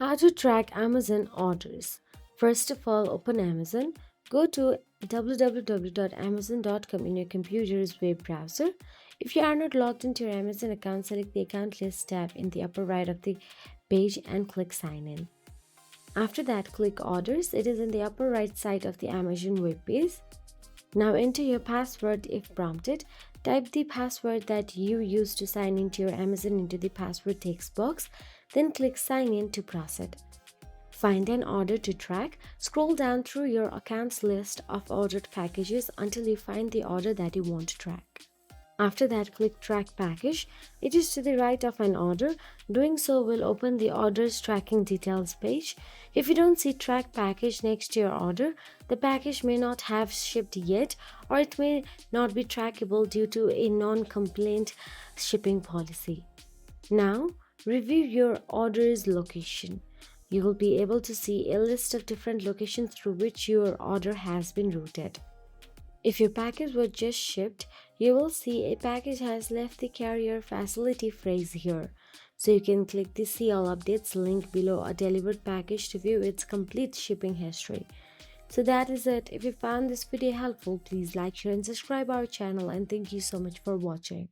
How to track Amazon orders. First of all, open Amazon. Go to www.amazon.com in your computer's web browser. If you are not logged into your Amazon account, select the Account List tab in the upper right of the page and click Sign In. After that, click Orders. It is in the upper right side of the Amazon web page. Now enter your password if prompted. Type the password that you use to sign into your Amazon into the password text box, then click Sign In to proceed. Find an order to track. Scroll down through your account's list of ordered packages until you find the order that you want to track. After that, click Track Package. It is to the right of an order. Doing so will open the order's tracking details page. If you don't see Track Package next to your order, the package may not have shipped yet, or it may not be trackable due to a non-compliant shipping policy. Now, review your order's location. You will be able to see a list of different locations through which your order has been routed. If your package was just shipped, you will see a package has left the carrier facility phrase here. So you can click the See All Updates link below a delivered package to view its complete shipping history. So that is it. If you found this video helpful, please like, share and subscribe our channel, and thank you so much for watching.